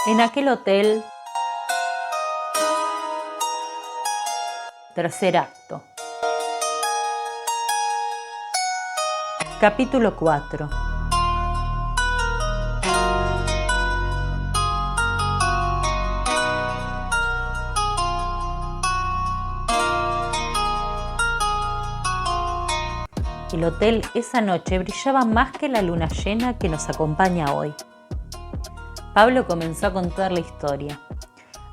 En aquel hotel, tercer acto. Capítulo 4. El hotel esa noche brillaba más que la luna llena que nos acompaña hoy. Pablo comenzó a contar la historia.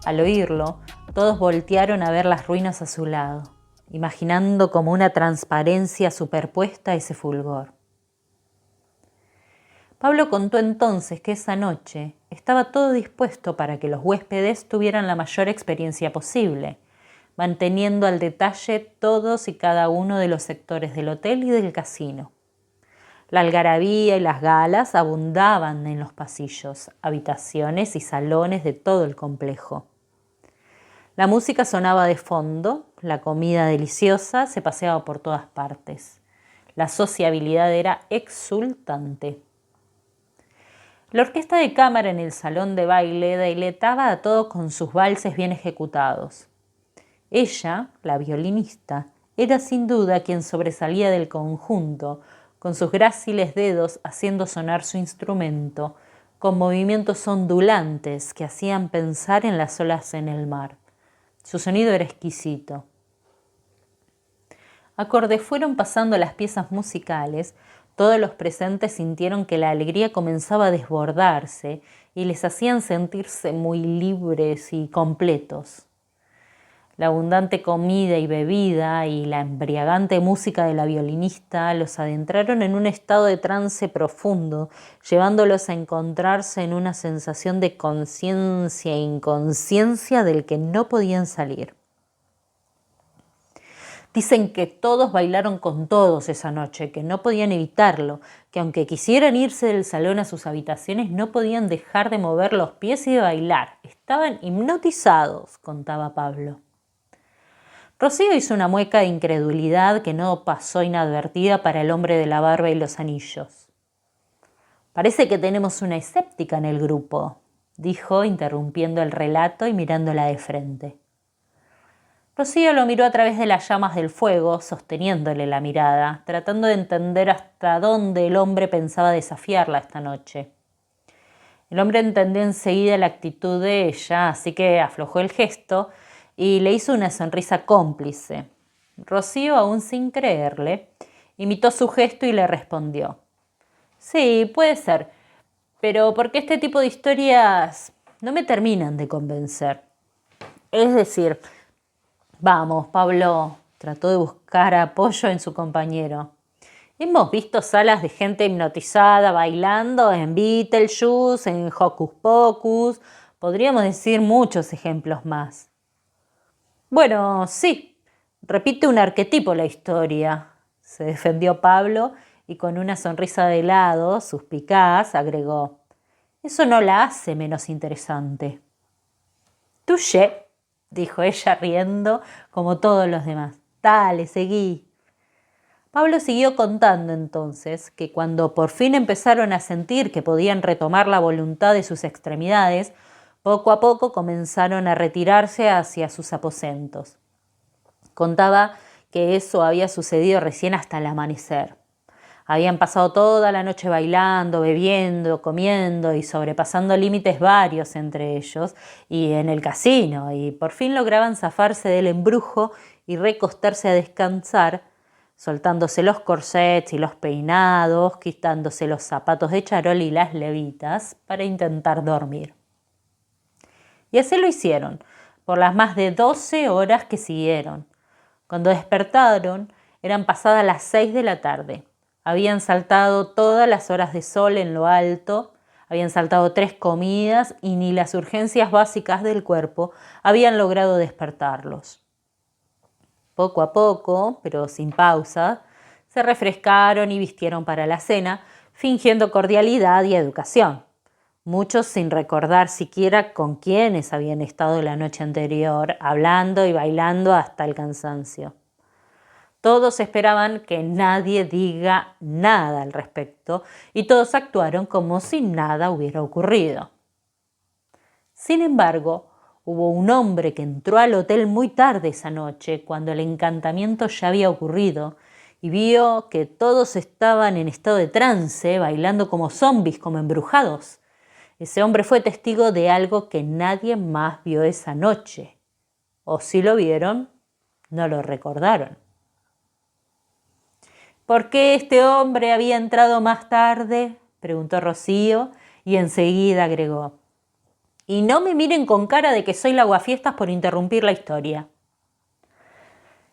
Al oírlo, todos voltearon a ver las ruinas a su lado, imaginando como una transparencia superpuesta ese fulgor. Pablo contó entonces que esa noche estaba todo dispuesto para que los huéspedes tuvieran la mayor experiencia posible, manteniendo al detalle todos y cada uno de los sectores del hotel y del casino. La algarabía y las galas abundaban en los pasillos, habitaciones y salones de todo el complejo. La música sonaba de fondo, la comida deliciosa se paseaba por todas partes. La sociabilidad era exultante. La orquesta de cámara en el salón de baile deleitaba a todos con sus valses bien ejecutados. Ella, la violinista, era sin duda quien sobresalía del conjunto, con sus gráciles dedos haciendo sonar su instrumento, con movimientos ondulantes que hacían pensar en las olas en el mar. Su sonido era exquisito. Acorde fueron pasando las piezas musicales, todos los presentes sintieron que la alegría comenzaba a desbordarse y les hacían sentirse muy libres y completos. La abundante comida y bebida y la embriagante música de la violinista los adentraron en un estado de trance profundo, llevándolos a encontrarse en una sensación de conciencia e inconsciencia del que no podían salir. Dicen que todos bailaron con todos esa noche, que no podían evitarlo, que aunque quisieran irse del salón a sus habitaciones, no podían dejar de mover los pies y de bailar. Estaban hipnotizados, contaba Pablo. Rocío hizo una mueca de incredulidad que no pasó inadvertida para el hombre de la barba y los anillos. «Parece que tenemos una escéptica en el grupo», dijo, interrumpiendo el relato y mirándola de frente. Rocío lo miró a través de las llamas del fuego, sosteniéndole la mirada, tratando de entender hasta dónde el hombre pensaba desafiarla esta noche. El hombre entendió enseguida la actitud de ella, así que aflojó el gesto y le hizo una sonrisa cómplice. Rocío, aún sin creerle, imitó su gesto y le respondió: «Sí, puede ser, pero porque este tipo de historias no me terminan de convencer. Es decir, vamos, Pablo», trató de buscar apoyo en su compañero. «Hemos visto salas de gente hipnotizada bailando en Beetlejuice, en Hocus Pocus, podríamos decir muchos ejemplos más». «Bueno, sí, repite un arquetipo la historia», se defendió Pablo y con una sonrisa de helado, suspicaz, agregó: «Eso no la hace menos interesante». «Touché», dijo ella riendo como todos los demás. «Dale, seguí». Pablo siguió contando entonces que cuando por fin empezaron a sentir que podían retomar la voluntad de sus extremidades, poco a poco comenzaron a retirarse hacia sus aposentos. Contaba que eso había sucedido recién hasta el amanecer. Habían pasado toda la noche bailando, bebiendo, comiendo y sobrepasando límites varios entre ellos y en el casino, y por fin lograban zafarse del embrujo y recostarse a descansar, soltándose los corsets y los peinados, quitándose los zapatos de charol y las levitas para intentar dormir. Y así lo hicieron, por las más de 12 horas que siguieron. Cuando despertaron, eran pasadas las 6 de la tarde. Habían saltado todas las horas de sol en lo alto, habían saltado 3 comidas y ni las urgencias básicas del cuerpo habían logrado despertarlos. Poco a poco, pero sin pausa, se refrescaron y vistieron para la cena, fingiendo cordialidad y educación. Muchos sin recordar siquiera con quiénes habían estado la noche anterior, hablando y bailando hasta el cansancio. Todos esperaban que nadie diga nada al respecto y todos actuaron como si nada hubiera ocurrido. Sin embargo, hubo un hombre que entró al hotel muy tarde esa noche, cuando el encantamiento ya había ocurrido, y vio que todos estaban en estado de trance, bailando como zombis, como embrujados. Ese hombre fue testigo de algo que nadie más vio esa noche. O si lo vieron, no lo recordaron. ¿Por qué este hombre había entrado más tarde?, preguntó Rocío, y enseguida agregó: y no me miren con cara de que soy la aguafiestas por interrumpir la historia.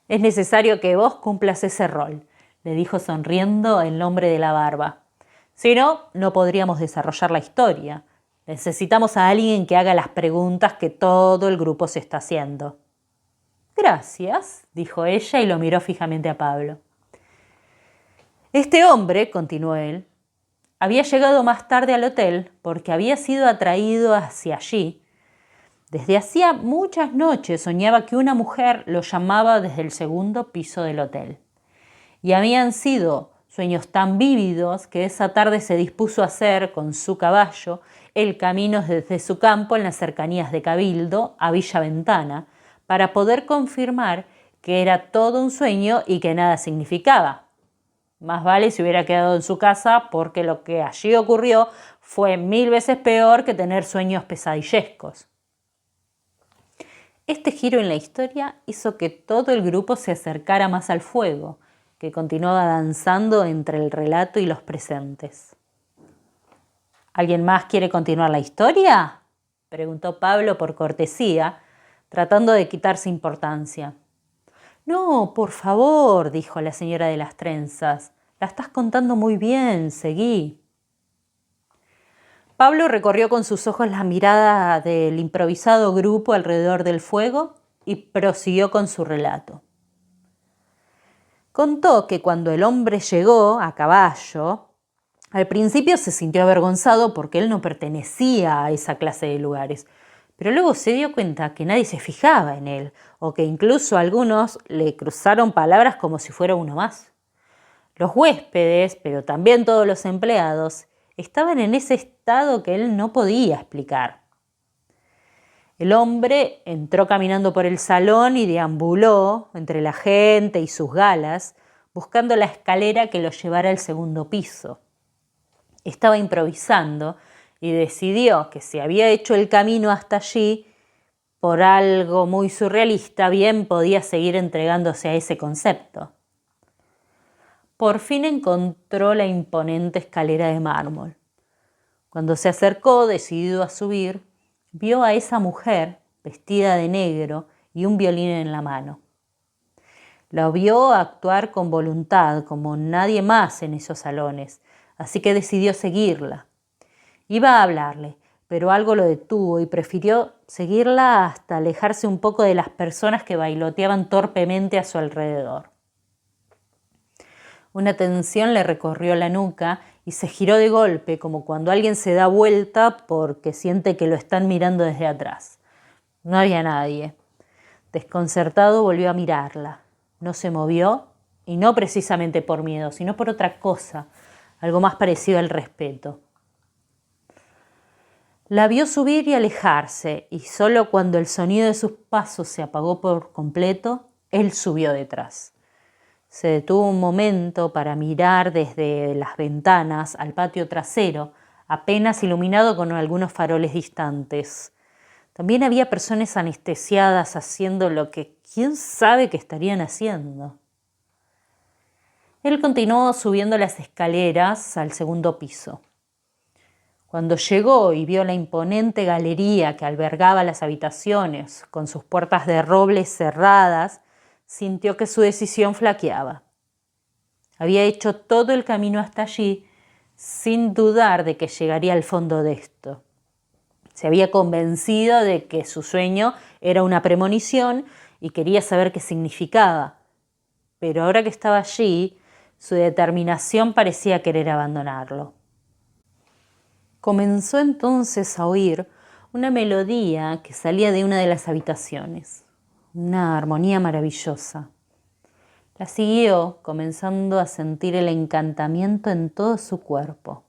Es necesario que vos cumplas ese rol, le dijo sonriendo el hombre de la barba. Si no, no podríamos desarrollar la historia. Necesitamos a alguien que haga las preguntas que todo el grupo se está haciendo. Gracias, dijo ella y lo miró fijamente a Pablo. Este hombre, continuó él, había llegado más tarde al hotel porque había sido atraído hacia allí. Desde hacía muchas noches soñaba que una mujer lo llamaba desde el segundo piso del hotel. Y habían sido sueños tan vívidos que esa tarde se dispuso a hacer con su caballo el camino desde su campo en las cercanías de Cabildo a Villa Ventana para poder confirmar que era todo un sueño y que nada significaba. Más vale si hubiera quedado en su casa, porque lo que allí ocurrió fue 1000 veces peor que tener sueños pesadillescos. Este giro en la historia hizo que todo el grupo se acercara más al fuego, que continuaba danzando entre el relato y los presentes. ¿Alguien más quiere continuar la historia?, preguntó Pablo por cortesía, tratando de quitarse importancia. No, por favor, dijo la señora de las trenzas. La estás contando muy bien, seguí. Pablo recorrió con sus ojos la mirada del improvisado grupo alrededor del fuego y prosiguió con su relato. Contó que cuando el hombre llegó a caballo, al principio se sintió avergonzado porque él no pertenecía a esa clase de lugares, pero luego se dio cuenta que nadie se fijaba en él, o que incluso algunos le cruzaron palabras como si fuera uno más. Los huéspedes, pero también todos los empleados, estaban en ese estado que él no podía explicar. El hombre entró caminando por el salón y deambuló entre la gente y sus galas, buscando la escalera que lo llevara al segundo piso. Estaba improvisando y decidió que si había hecho el camino hasta allí, por algo muy surrealista, bien podía seguir entregándose a ese concepto. Por fin encontró la imponente escalera de mármol. Cuando se acercó, decidido a subir, vio a esa mujer vestida de negro y un violín en la mano. La vio actuar con voluntad, como nadie más en esos salones, así que decidió seguirla. Iba a hablarle, pero algo lo detuvo y prefirió seguirla hasta alejarse un poco de las personas que bailoteaban torpemente a su alrededor. Una tensión le recorrió la nuca y se giró de golpe, como cuando alguien se da vuelta porque siente que lo están mirando desde atrás. No había nadie. Desconcertado volvió a mirarla. No se movió, y no precisamente por miedo, sino por otra cosa, algo más parecido al respeto. La vio subir y alejarse, y solo cuando el sonido de sus pasos se apagó por completo, él subió detrás. Se detuvo un momento para mirar desde las ventanas al patio trasero, apenas iluminado con algunos faroles distantes. También había personas anestesiadas haciendo lo que quién sabe que estarían haciendo. Él continuó subiendo las escaleras al segundo piso. Cuando llegó y vio la imponente galería que albergaba las habitaciones, con sus puertas de roble cerradas, sintió que su decisión flaqueaba. Había hecho todo el camino hasta allí sin dudar de que llegaría al fondo de esto. Se había convencido de que su sueño era una premonición y quería saber qué significaba. Pero ahora que estaba allí, su determinación parecía querer abandonarlo. Comenzó entonces a oír una melodía que salía de una de las habitaciones, una armonía maravillosa. La siguió, comenzando a sentir el encantamiento en todo su cuerpo.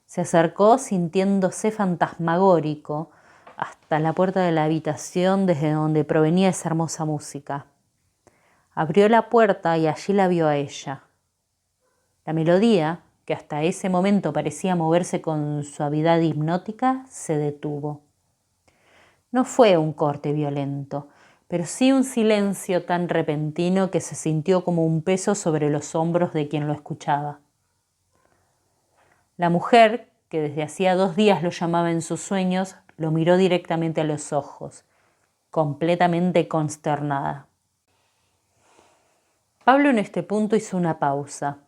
Se acercó sintiéndose fantasmagórico, hasta la puerta de la habitación desde donde provenía esa hermosa música. Abrió la puerta y allí la vio a ella. La melodía, que hasta ese momento parecía moverse con suavidad hipnótica, se detuvo. No fue un corte violento, pero sí un silencio tan repentino que se sintió como un peso sobre los hombros de quien lo escuchaba. La mujer, que desde hacía 2 días lo llamaba en sus sueños, lo miró directamente a los ojos, completamente consternada. Pablo en este punto hizo una pausa.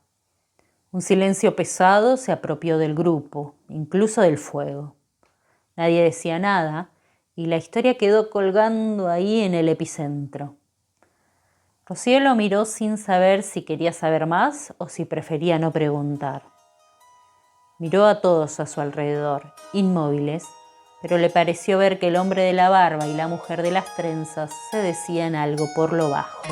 Un silencio pesado se apropió del grupo, incluso del fuego. Nadie decía nada y la historia quedó colgando ahí en el epicentro. Rocío lo miró sin saber si quería saber más o si prefería no preguntar. Miró a todos a su alrededor, inmóviles, pero le pareció ver que el hombre de la barba y la mujer de las trenzas se decían algo por lo bajo.